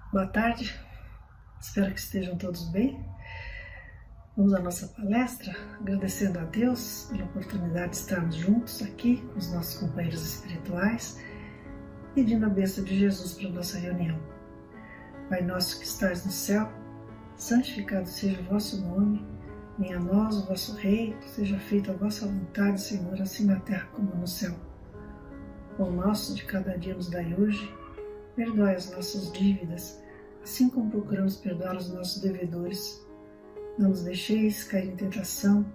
Boa tarde, espero que estejam todos bem. Vamos à nossa palestra, agradecendo a Deus pela oportunidade de estarmos juntos aqui com os nossos companheiros espirituais, pedindo a bênção de Jesus para a nossa reunião. Pai nosso que estás no céu, santificado seja o vosso nome, venha a nós o vosso reino, seja feita a vossa vontade, Senhor, assim na terra como no céu. O nosso de cada dia nos dai hoje, perdoai as nossas dívidas, assim como procuramos perdoar os nossos devedores. Não nos deixeis cair em tentação,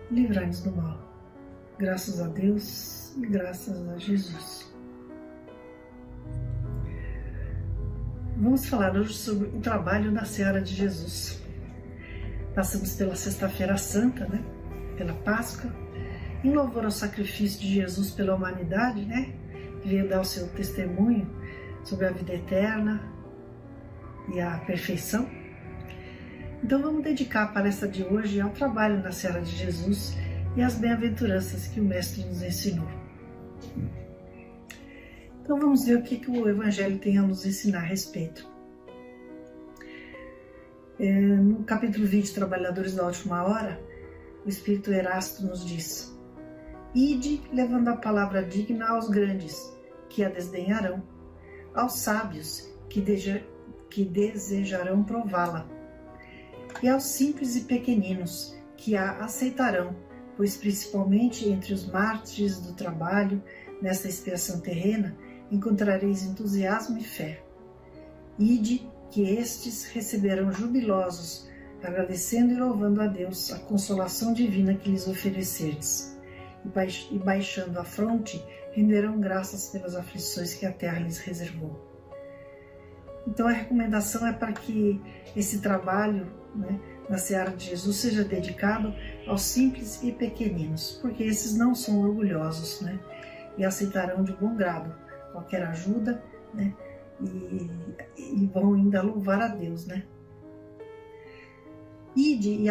livrai-nos do mal. Graças a Deus e graças a Jesus. Vamos falar hoje sobre o trabalho na Seara de Jesus. Passamos pela Sexta-feira Santa, pela Páscoa, em louvor ao sacrifício de Jesus pela humanidade, que veio dar o seu testemunho sobre a vida eterna e a perfeição. Então vamos dedicar a palestra de hoje ao trabalho na Seara de Jesus e às bem-aventuranças que o Mestre nos ensinou. Então vamos ver o que o Evangelho tem a nos ensinar a respeito. No capítulo 20, Trabalhadores da Última Hora, o Espírito Erasto nos diz: Ide levando a palavra digna aos grandes, que a desdenharão, aos sábios, que desejarão prová-la, e aos simples e pequeninos, que a aceitarão, pois principalmente entre os mártires do trabalho, nesta expiação terrena, encontrareis entusiasmo e fé. Ide, que estes receberão jubilosos, agradecendo e louvando a Deus a consolação divina que lhes oferecerdes, e baixando a fronte, renderão graças pelas aflições que a terra lhes reservou. Então a recomendação é para que esse trabalho na Seara de Jesus seja dedicado aos simples e pequeninos, porque esses não são orgulhosos, e aceitarão de bom grado qualquer ajuda, e vão ainda louvar a Deus, Ide e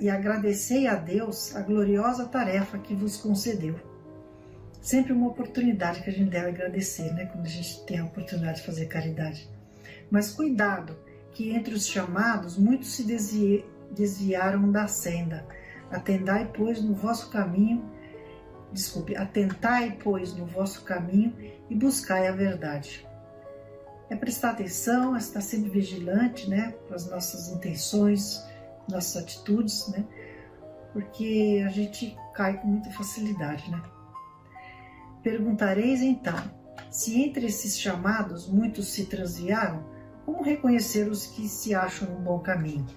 agradecei a Deus a gloriosa tarefa que vos concedeu. Sempre uma oportunidade que a gente deve agradecer, quando a gente tem a oportunidade de fazer caridade. Mas cuidado, que entre os chamados muitos se desviaram da senda. Atentai, pois, no vosso caminho e buscai a verdade. É prestar atenção, é estar sempre vigilante, para as nossas intenções, nossas atitudes, porque a gente cai com muita facilidade, Perguntareis então, se entre esses chamados muitos se transviaram, como reconhecer os que se acham no bom caminho?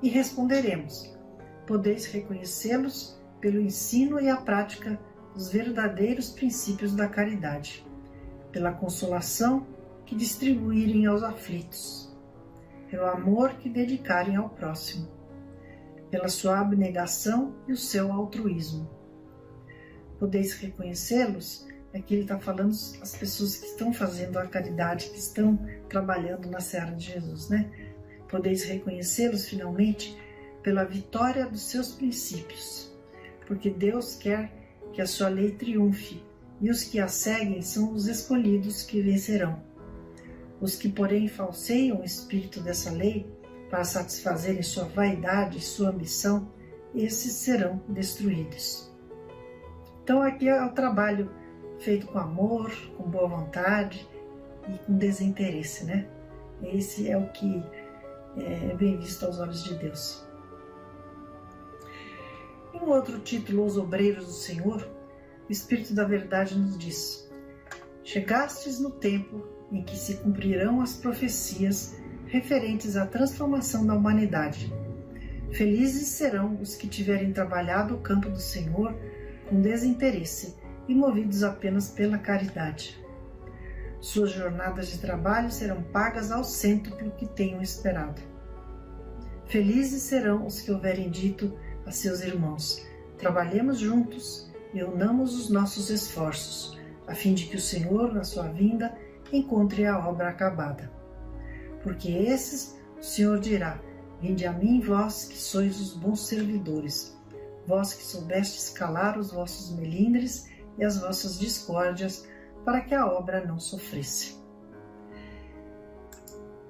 E responderemos, podeis reconhecê-los pelo ensino e a prática dos verdadeiros princípios da caridade, pela consolação que distribuírem aos aflitos, pelo amor que dedicarem ao próximo, pela sua abnegação e o seu altruísmo. Podeis reconhecê-los, é que ele está falando as pessoas que estão fazendo a caridade, que estão trabalhando na Seara de Jesus, Podeis reconhecê-los, finalmente, pela vitória dos seus princípios, porque Deus quer que a sua lei triunfe, e os que a seguem são os escolhidos que vencerão. Os que, porém, falseiam o espírito dessa lei para satisfazerem sua vaidade e sua ambição, esses serão destruídos. Então aqui é o trabalho feito com amor, com boa vontade e com desinteresse, Esse é o que é bem visto aos olhos de Deus. Em um outro título, Os Obreiros do Senhor, o Espírito da Verdade nos diz: Chegastes no tempo em que se cumprirão as profecias referentes à transformação da humanidade. Felizes serão os que tiverem trabalhado o campo do Senhor com desinteresse e movidos apenas pela caridade. Suas jornadas de trabalho serão pagas ao cêntuplo que tenham esperado. Felizes serão os que houverem dito a seus irmãos: trabalhemos juntos e unamos os nossos esforços, a fim de que o Senhor, na sua vinda, encontre a obra acabada. Porque esses o Senhor dirá: vinde a mim, vós que sois os bons servidores, vós que soubestes calar os vossos melindres e as vossas discórdias, para que a obra não sofresse.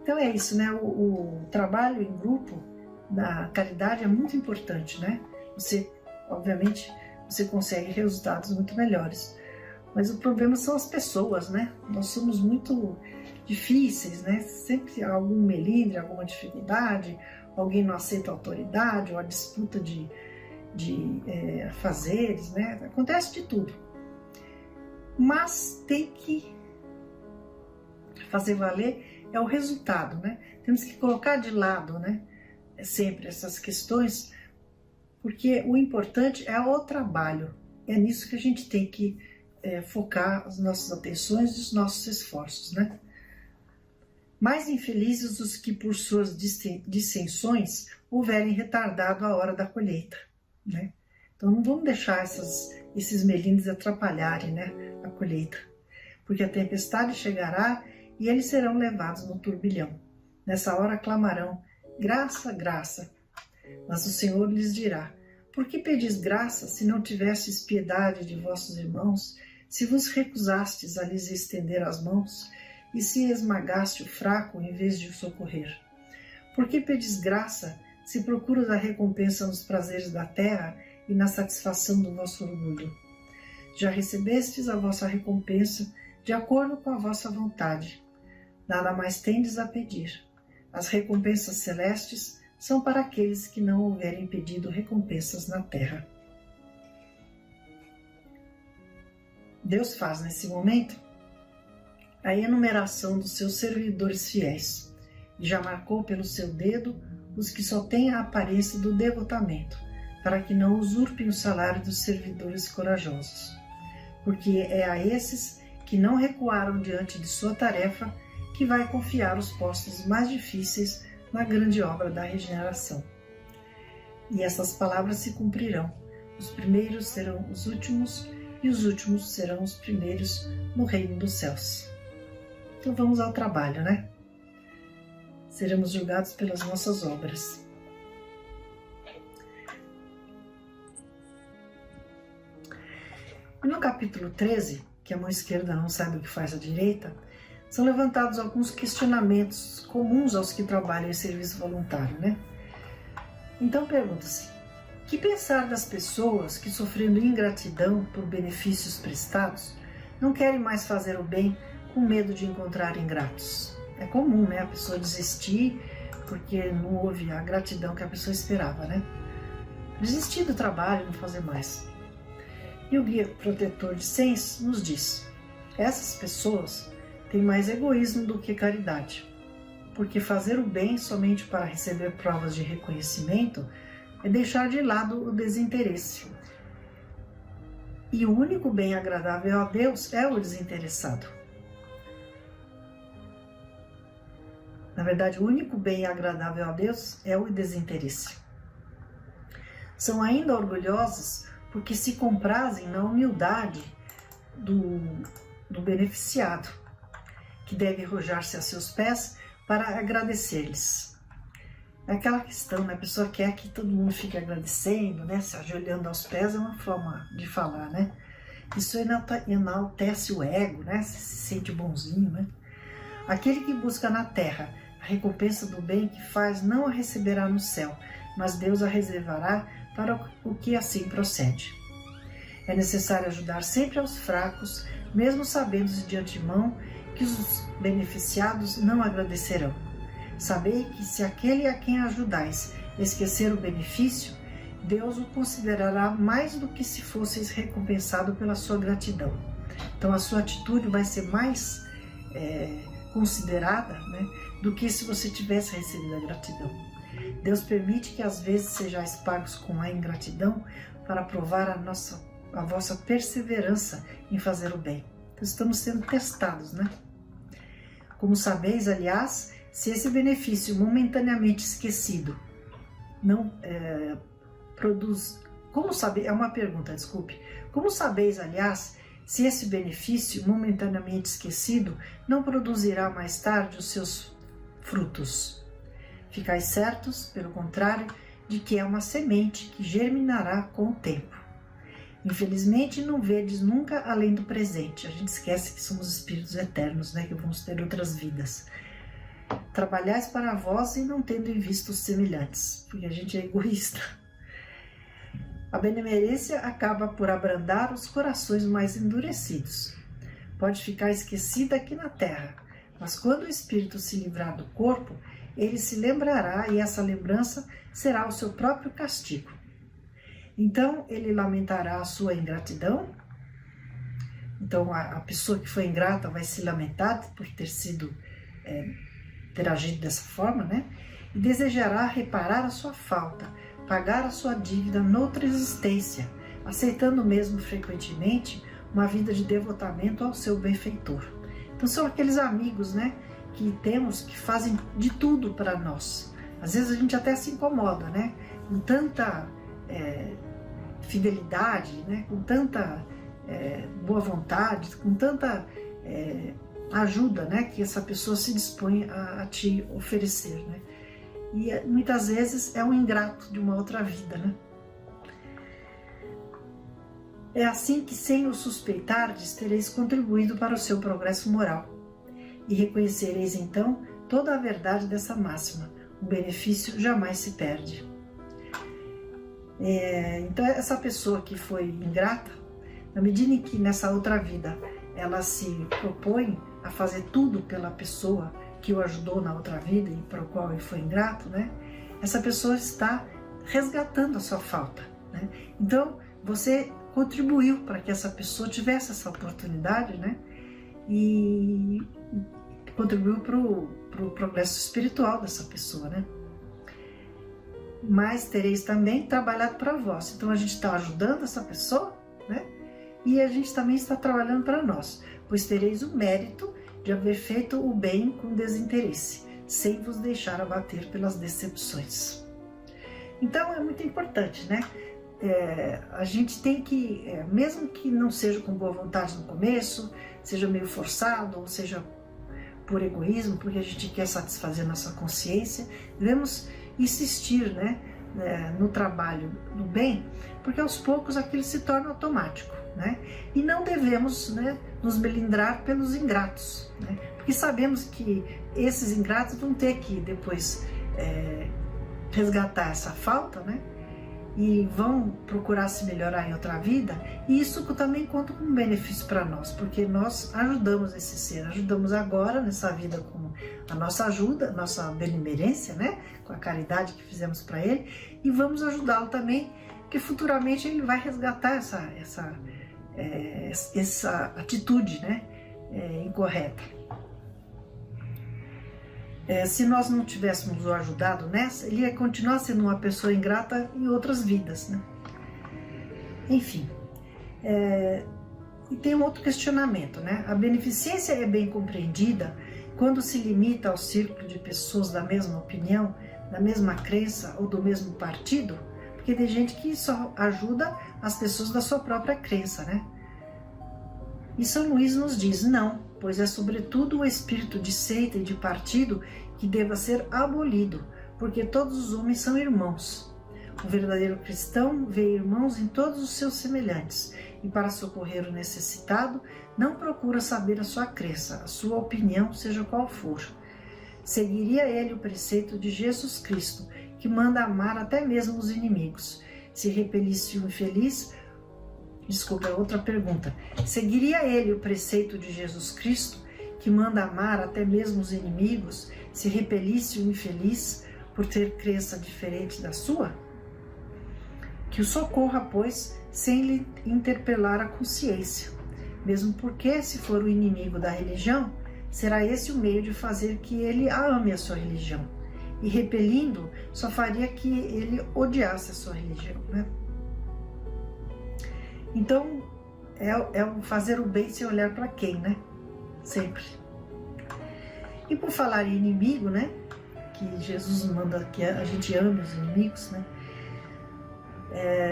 Então é isso, né? O trabalho em grupo da caridade é muito importante, né? Você, obviamente, você consegue resultados muito melhores. Mas o problema são as pessoas, né? Nós somos muito difíceis, né? Sempre há algum melindre, alguma dificuldade, alguém não aceita a autoridade, ou a disputa de fazeres, né? Acontece de tudo. Mas tem que fazer valer é o resultado, né? Temos que colocar de lado, né? Sempre essas questões, porque o importante é o trabalho. É nisso que a gente tem que focar as nossas atenções e os nossos esforços, né? Mais infelizes os que por suas dissensões houverem retardado a hora da colheita, né? Então não vamos deixar esses melindres atrapalharem, né, a colheita, porque a tempestade chegará e eles serão levados no turbilhão. Nessa hora clamarão: graça, graça. Mas o Senhor lhes dirá: por que pedis graça se não tivestes piedade de vossos irmãos, se vos recusastes a lhes estender as mãos, e se esmagaste o fraco em vez de o socorrer? Por que pedis graça se procuras a recompensa nos prazeres da terra e na satisfação do vosso orgulho? Já recebestes a vossa recompensa de acordo com a vossa vontade. Nada mais tendes a pedir. As recompensas celestes são para aqueles que não houverem pedido recompensas na terra. Deus faz nesse momento a enumeração dos seus servidores fiéis e já marcou pelo seu dedo os que só têm a aparência do devotamento, para que não usurpem o salário dos servidores corajosos. Porque é a esses que não recuaram diante de sua tarefa que vai confiar os postos mais difíceis na grande obra da regeneração. E essas palavras se cumprirão: os primeiros serão os últimos e os últimos serão os primeiros no reino dos céus. Então vamos ao trabalho, né? Seremos julgados pelas nossas obras. No capítulo 13, que a mão esquerda não sabe o que faz a direita, são levantados alguns questionamentos comuns aos que trabalham em serviço voluntário, né? Então pergunta-se: que pensar das pessoas que, sofrendo ingratidão por benefícios prestados, não querem mais fazer o bem com medo de encontrar ingratos? É comum, né, a pessoa desistir porque não houve a gratidão que a pessoa esperava, né? Desistir do trabalho, não fazer mais. E o guia protetor de Sens nos diz: essas pessoas têm mais egoísmo do que caridade, porque fazer o bem somente para receber provas de reconhecimento é deixar de lado o desinteresse. E o único bem agradável a Deus é o desinteressado. Na verdade, o único bem agradável a Deus é o desinteresse. São ainda orgulhosos porque se comprazem na humildade do beneficiado, que deve arrojar-se a seus pés para agradecer-lhes. É aquela questão, né? A pessoa quer que todo mundo fique agradecendo, né? Se ajoelhando aos pés é uma forma de falar, né? Isso enaltece o ego, né? Se sente bonzinho, né? Aquele que busca na terra a recompensa do bem que faz não a receberá no céu, mas Deus a reservará para o que assim procede. É necessário ajudar sempre aos fracos, mesmo sabendo de antemão que os beneficiados não agradecerão. Sabei que se aquele a quem ajudais esquecer o benefício, Deus o considerará mais do que se fosseis recompensado pela sua gratidão. Então a sua atitude vai ser mais considerada, né, do que se você tivesse recebido a gratidão. Deus permite que às vezes sejais pagos com a ingratidão para provar a vossa perseverança em fazer o bem. Então, estamos sendo testados, né? Como sabeis, aliás, se esse benefício momentaneamente esquecido não produz... Como sabe? É uma pergunta, desculpe. Como sabeis, aliás, se esse benefício momentaneamente esquecido não produzirá mais tarde os seus frutos? Ficais certos, pelo contrário, de que é uma semente que germinará com o tempo. Infelizmente, não vedes nunca além do presente. A gente esquece que somos espíritos eternos, né? Que vamos ter outras vidas. trabalhais para vós e não tendo em vista os semelhantes, porque a gente é egoísta. A benemerência acaba por abrandar os corações mais endurecidos. Pode ficar esquecida aqui na terra, mas quando o espírito se livrar do corpo, ele se lembrará e essa lembrança será o seu próprio castigo. Então ele lamentará a sua ingratidão. Então a pessoa que foi ingrata vai se lamentar por ter agido dessa forma, né? E desejará reparar a sua falta, pagar a sua dívida noutra existência, aceitando mesmo frequentemente uma vida de devotamento ao seu benfeitor. Então são aqueles amigos, né, que temos, que fazem de tudo para nós. Às vezes a gente até se incomoda, né, com tanta fidelidade, né, com tanta boa vontade, com tanta ajuda, né, que essa pessoa se dispõe a te oferecer, né. E muitas vezes é um ingrato de uma outra vida, né. É assim que, sem o suspeitardes, tereis contribuído para o seu progresso moral. E reconhecereis então toda a verdade dessa máxima: o benefício jamais se perde. Então essa pessoa que foi ingrata, na medida em que nessa outra vida ela se propõe a fazer tudo pela pessoa que o ajudou na outra vida e para o qual ele foi ingrato, né? Essa pessoa está resgatando a sua falta, né? Então você contribuiu para que essa pessoa tivesse essa oportunidade, né? E contribuiu para o progresso espiritual dessa pessoa, né? Mas tereis também trabalhado para vós. Então a gente está ajudando essa pessoa, né? E a gente também está trabalhando para nós, pois tereis o mérito de haver feito o bem com desinteresse, sem vos deixar abater pelas decepções. Então é muito importante, né? A gente tem que, mesmo que não seja com boa vontade no começo, seja meio forçado, ou seja por egoísmo, porque a gente quer satisfazer nossa consciência, devemos insistir, né, no trabalho do bem, porque aos poucos aquilo se torna automático, né? E não devemos, né, nos melindrar pelos ingratos, né? Porque sabemos que esses ingratos vão ter que depois resgatar essa falta, né? E vão procurar se melhorar em outra vida, e isso também conta como um benefício para nós, porque nós ajudamos esse ser, ajudamos agora nessa vida com a nossa ajuda, nossa benemerência, né, com a caridade que fizemos para ele, e vamos ajudá-lo também, porque futuramente ele vai resgatar essa atitude, né, incorreta. Se nós não tivéssemos o ajudado nessa, ele ia continuar sendo uma pessoa ingrata em outras vidas, né? Enfim, e tem um outro questionamento, né? A beneficência é bem compreendida quando se limita ao círculo de pessoas da mesma opinião, da mesma crença ou do mesmo partido? Porque tem gente que só ajuda as pessoas da sua própria crença, né? E São Luís nos diz: não, pois é sobretudo o espírito de seita e de partido que deva ser abolido, porque todos os homens são irmãos. O verdadeiro cristão vê irmãos em todos os seus semelhantes, e para socorrer o necessitado, não procura saber a sua crença, a sua opinião, seja qual for. Seguiria ele o preceito de Jesus Cristo, que manda amar até mesmo os inimigos. Se repelisse o infeliz... Desculpa, outra pergunta. Seguiria ele o preceito de Jesus Cristo, que manda amar até mesmo os inimigos, se repelisse o infeliz por ter crença diferente da sua? Que o socorra, pois, sem lhe interpelar a consciência. Mesmo porque, se for o inimigo da religião, será esse o meio de fazer que ele a ame a sua religião. E repelindo, só faria que ele odiasse a sua religião, né? Então, é o fazer o bem sem olhar para quem, né? Sempre. E por falar em inimigo, né? Que Jesus manda que a gente ame os inimigos, né?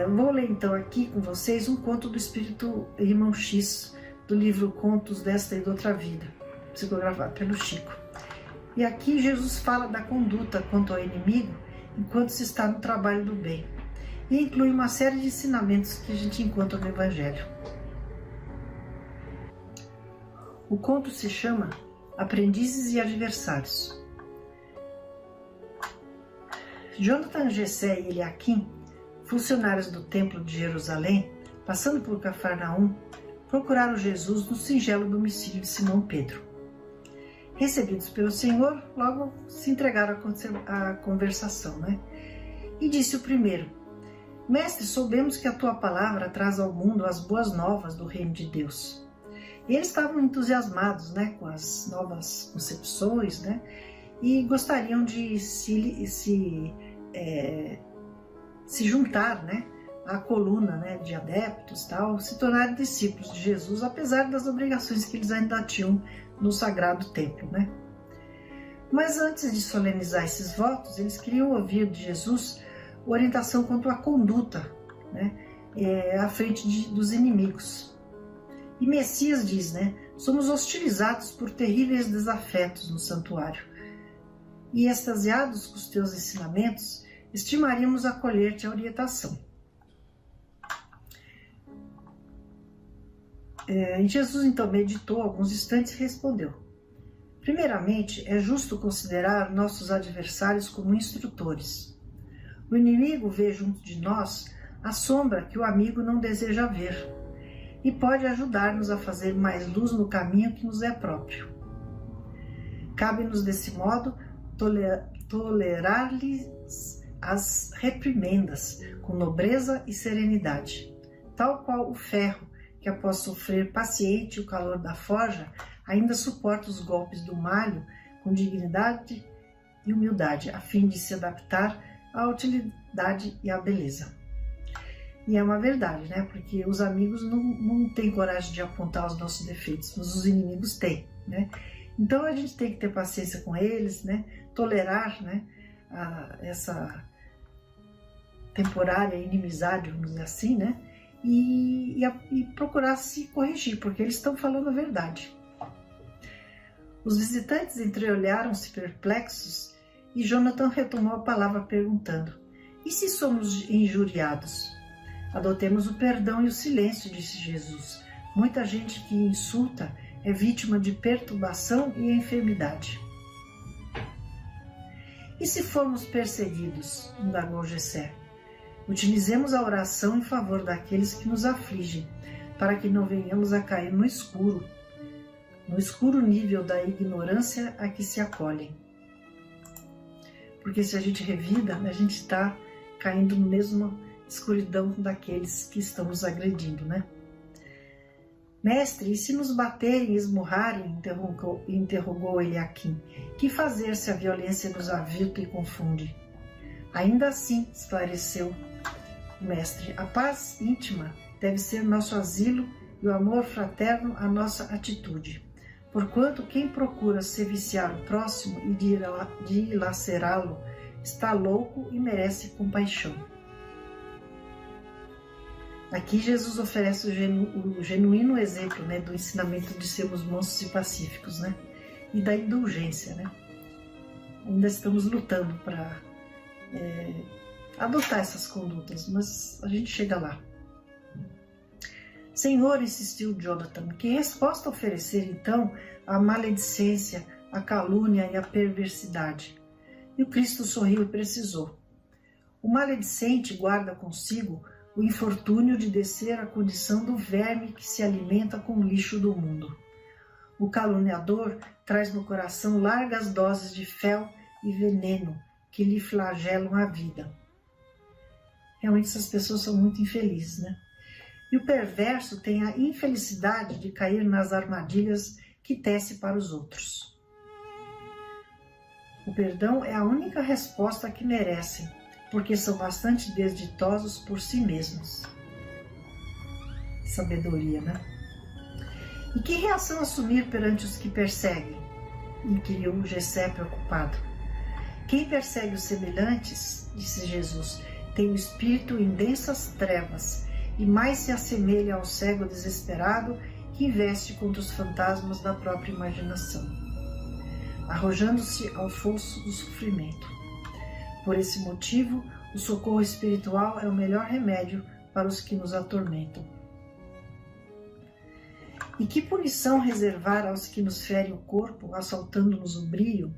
Vou ler então aqui com vocês um conto do Espírito Irmão X, do livro Contos desta e da Outra Vida, psicografado pelo Chico. E aqui Jesus fala da conduta quanto ao inimigo enquanto se está no trabalho do bem. E inclui uma série de ensinamentos que a gente encontra no Evangelho. O conto se chama Aprendizes e Adversários. Jonathan, Jessé e Eliaquim, funcionários do templo de Jerusalém, passando por Cafarnaum, procuraram Jesus no singelo domicílio de Simão Pedro. Recebidos pelo Senhor, logo se entregaram à conversação, E disse o primeiro: Mestre, soubemos que a tua palavra traz ao mundo as boas novas do reino de Deus. E eles estavam entusiasmados, com as novas concepções, e gostariam de se juntar, à coluna, de adeptos, tal, se tornarem discípulos de Jesus, apesar das obrigações que eles ainda tinham no sagrado templo, Mas antes de solenizar esses votos, eles queriam ouvir de Jesus orientação quanto à conduta, à frente dos inimigos. E Messias diz, somos hostilizados por terríveis desafetos no santuário. E extasiados com os teus ensinamentos, estimaríamos acolher-te a orientação. E Jesus então meditou alguns instantes e respondeu: Primeiramente, é justo considerar nossos adversários como instrutores. O inimigo vê junto de nós a sombra que o amigo não deseja ver e pode ajudar-nos a fazer mais luz no caminho que nos é próprio. Cabe-nos, desse modo, tolerar-lhes as reprimendas com nobreza e serenidade, tal qual o ferro, que após sofrer paciente o calor da forja, ainda suporta os golpes do malho com dignidade e humildade, a fim de se adaptar à utilidade e à beleza. E é uma verdade, porque os amigos não têm coragem de apontar os nossos defeitos, mas os inimigos têm, Então a gente tem que ter paciência com eles, tolerar, essa temporária inimizade, vamos dizer assim, e procurar se corrigir, porque eles estão falando a verdade. Os visitantes entreolharam-se perplexos e Jonathan retomou a palavra perguntando: E se somos injuriados? Adotemos o perdão e o silêncio, disse Jesus. Muita gente que insulta é vítima de perturbação e enfermidade. E se formos perseguidos? Indagou Jessé. Utilizemos a oração em favor daqueles que nos afligem, para que não venhamos a cair no escuro nível da ignorância a que se acolhem. Porque se a gente revida, a gente está caindo na mesma escuridão daqueles que estão nos agredindo, Mestre, e se nos baterem e esmurrarem? Interrogou Eliaquim. Que fazer se a violência nos avilta e confunde? Ainda assim, esclareceu o mestre, a paz íntima deve ser nosso asilo e o amor fraterno a nossa atitude. Porquanto quem procura se viciar o próximo e dilacerá-lo está louco e merece compaixão. Aqui Jesus oferece o genuíno exemplo do ensinamento de sermos mansos e pacíficos, e da indulgência. Ainda estamos lutando para adotar essas condutas, mas a gente chega lá. Senhor, insistiu Jonathan, que resposta oferecer então à maledicência, à calúnia e à perversidade? E o Cristo sorriu e precisou: o maledicente guarda consigo o infortúnio de descer à condição do verme que se alimenta com o lixo do mundo. O caluniador traz no coração largas doses de fel e veneno que lhe flagelam a vida. Realmente essas pessoas são muito infelizes, E o perverso tem a infelicidade de cair nas armadilhas que tece para os outros. O perdão é a única resposta que merecem, porque são bastante desditosos por si mesmos. Sabedoria, E que reação assumir perante os que perseguem? Inquiriu Jessé preocupado. Quem persegue os semelhantes, disse Jesus, tem o espírito em densas trevas e mais se assemelha ao cego desesperado que investe contra os fantasmas da própria imaginação, arrojando-se ao fosso do sofrimento. Por esse motivo, o socorro espiritual é o melhor remédio para os que nos atormentam. E que punição reservar aos que nos ferem o corpo, assaltando-nos o brio?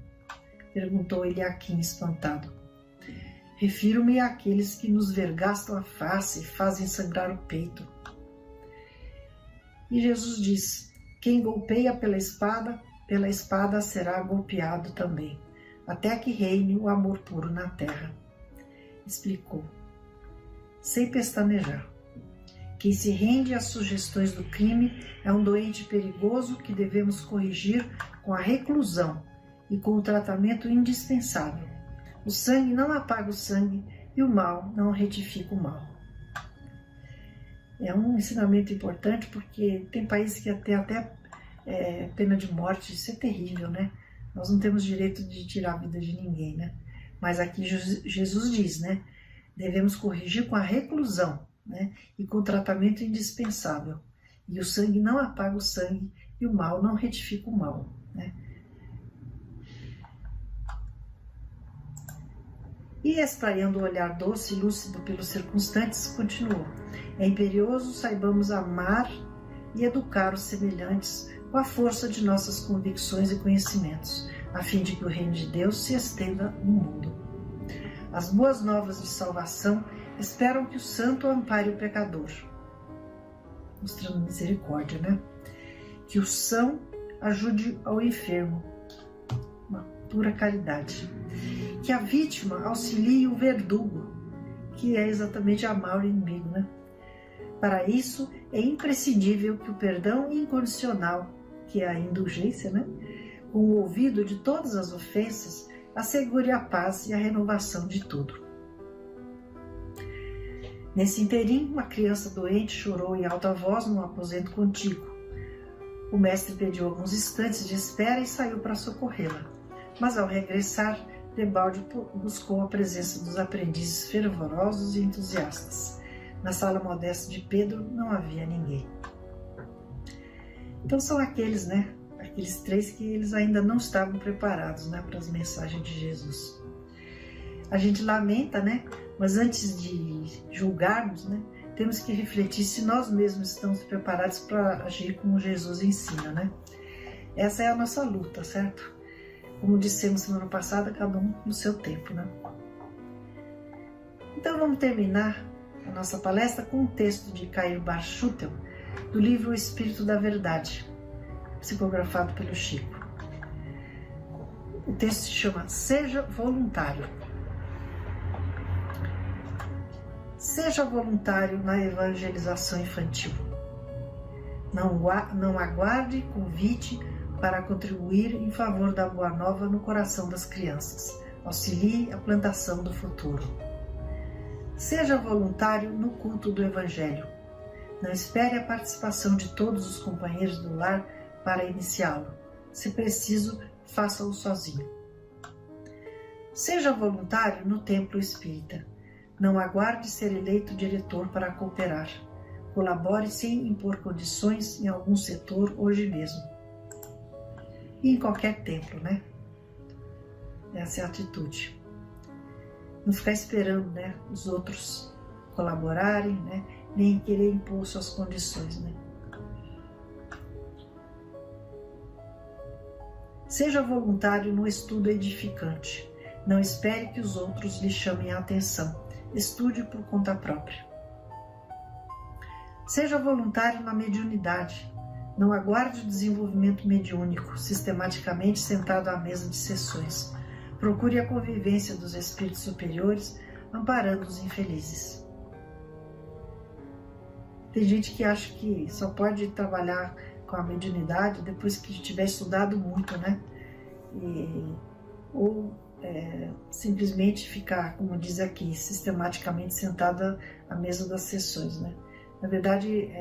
Perguntou Eliaquim espantado. Refiro-me àqueles que nos vergastam a face e fazem sangrar o peito. E Jesus diz: quem golpeia pela espada será golpeado também, até que reine o amor puro na terra. Explicou, sem pestanejar. Quem se rende às sugestões do crime é um doente perigoso que devemos corrigir com a reclusão e com o tratamento indispensável. O sangue não apaga o sangue e o mal não retifica o mal. É um ensinamento importante porque tem países que até pena de morte. Isso é terrível, né? Nós não temos direito de tirar a vida de ninguém, né? Mas aqui Jesus diz, né? Devemos corrigir com a reclusão, né? E com o tratamento indispensável. E o sangue não apaga o sangue e o mal não retifica o mal, né? E espraiando o olhar doce e lúcido pelos circunstantes, continuou: é imperioso saibamos amar e educar os semelhantes com a força de nossas convicções e conhecimentos, a fim de que o reino de Deus se estenda no mundo. As boas novas de salvação esperam que o santo ampare o pecador, mostrando misericórdia, né? Que o são ajude ao enfermo, uma pura caridade. Que a vítima auxilie o verdugo, que é exatamente amar o inimigo, né? Para isso, é imprescindível que o perdão incondicional, que é a indulgência, né? Com o ouvido de todas as ofensas, assegure a paz e a renovação de tudo. Nesse interim, uma criança doente chorou em alta voz num aposento contíguo. O mestre pediu alguns instantes de espera e saiu para socorrê-la. Mas ao regressar, Debalde buscou a presença dos aprendizes fervorosos e entusiastas. Na sala modesta de Pedro não havia ninguém. Então são aqueles, né? Aqueles três que eles ainda não estavam preparados, né, para as mensagens de Jesus. A gente lamenta, né? Mas antes de julgarmos, né, temos que refletir se nós mesmos estamos preparados para agir como Jesus ensina, né? Essa é a nossa luta, certo? Como dissemos semana passada, cada um no seu tempo, né? Então vamos terminar a nossa palestra com um texto de Caio Barchutel, do livro O Espírito da Verdade, psicografado pelo Chico. O texto se chama Seja Voluntário. Seja voluntário na evangelização infantil. Não aguarde convite para contribuir em favor da boa nova no coração das crianças. Auxilie a plantação do futuro. Seja voluntário no culto do Evangelho. Não espere a participação de todos os companheiros do lar para iniciá-lo. Se preciso, faça-o sozinho. Seja voluntário no templo espírita. Não aguarde ser eleito diretor para cooperar. Colabore sem impor condições em algum setor hoje mesmo. E em qualquer templo, né? Essa é a atitude. Não ficar esperando, né, os outros colaborarem, né, nem querer impor suas condições, né? Seja voluntário no estudo edificante. Não espere que os outros lhe chamem a atenção. Estude por conta própria. Seja voluntário na mediunidade. Não aguarde o desenvolvimento mediúnico, sistematicamente sentado à mesa de sessões. Procure a convivência dos espíritos superiores, amparando os infelizes. Tem gente que acha que só pode trabalhar com a mediunidade depois que tiver estudado muito, né? Ou simplesmente ficar, como diz aqui, sistematicamente sentada à mesa das sessões, né? Na verdade,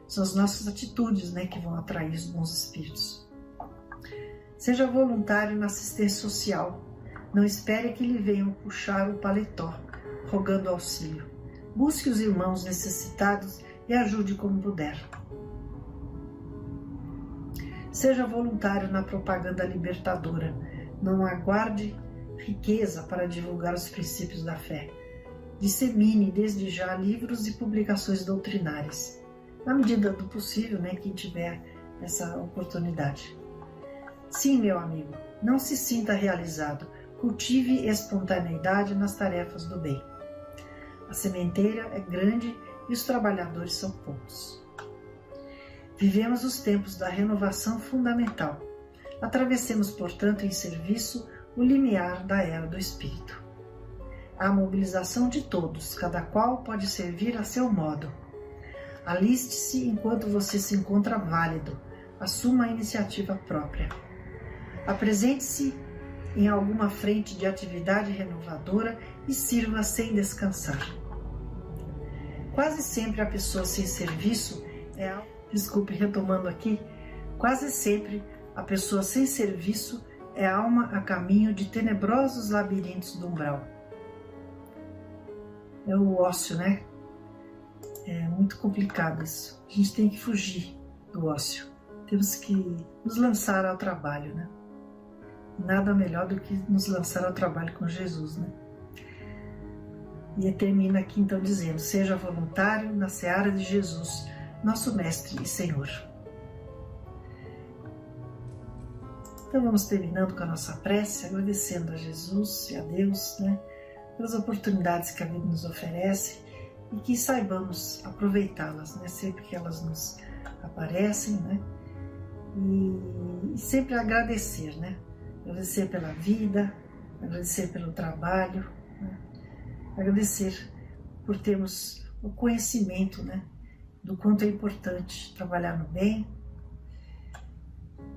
são as nossas atitudes, né, que vão atrair os bons espíritos. Seja voluntário na assistência social. Não espere que lhe venham puxar o paletó, rogando auxílio. Busque os irmãos necessitados e ajude como puder. Seja voluntário na propaganda libertadora. Não aguarde riqueza para divulgar os princípios da fé. Dissemine desde já livros e publicações doutrinárias, na medida do possível, né, quem tiver essa oportunidade. Sim, meu amigo, não se sinta realizado. Cultive espontaneidade nas tarefas do bem. A sementeira é grande e os trabalhadores são poucos. Vivemos os tempos da renovação fundamental. Atravessemos, portanto, em serviço o limiar da era do Espírito. Há mobilização de todos, cada qual pode servir a seu modo. Aliste-se enquanto você se encontra válido, assuma a iniciativa própria. Apresente-se em alguma frente de atividade renovadora e sirva sem descansar. Quase sempre a pessoa sem serviço quase sempre a pessoa sem serviço é alma a caminho de tenebrosos labirintos do umbral. É o ócio, né? É muito complicado isso. A gente tem que fugir do ócio. Temos que nos lançar ao trabalho, né? Nada melhor do que nos lançar ao trabalho com Jesus, né? E termina aqui então dizendo: seja voluntário na seara de Jesus, nosso Mestre e Senhor. Então vamos terminando com a nossa prece, agradecendo a Jesus e a Deus, né, pelas oportunidades que a vida nos oferece e que saibamos aproveitá-las, né, sempre que elas nos aparecem, né, e sempre agradecer, né, agradecer pela vida, agradecer pelo trabalho, né, agradecer por termos o conhecimento, né, do quanto é importante trabalhar no bem,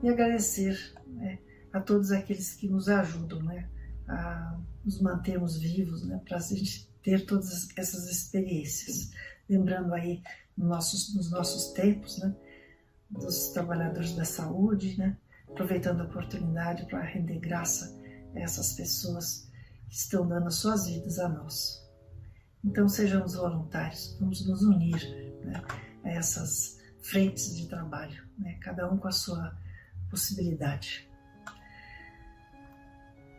e agradecer, né, a todos aqueles que nos ajudam, né, a nos mantermos vivos, né, para a gente ter todas essas experiências. Lembrando aí nos nossos tempos, né, dos trabalhadores da saúde, né, aproveitando a oportunidade para render graça a essas pessoas que estão dando as suas vidas a nós. Então sejamos voluntários, vamos nos unir, né, a essas frentes de trabalho, né, cada um com a sua possibilidade.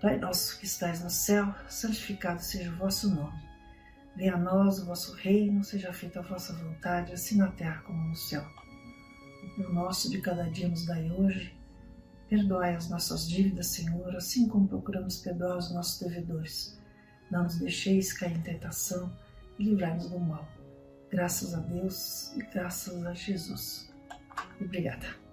Pai nosso que estais no céu, santificado seja o vosso nome. Venha a nós o vosso reino, seja feita a vossa vontade, assim na terra como no céu. O pão nosso de cada dia nos dai hoje. Perdoai as nossas dívidas, Senhor, assim como procuramos perdoar os nossos devedores. Não nos deixeis cair em tentação e livrai-nos do mal. Graças a Deus e graças a Jesus. Obrigada.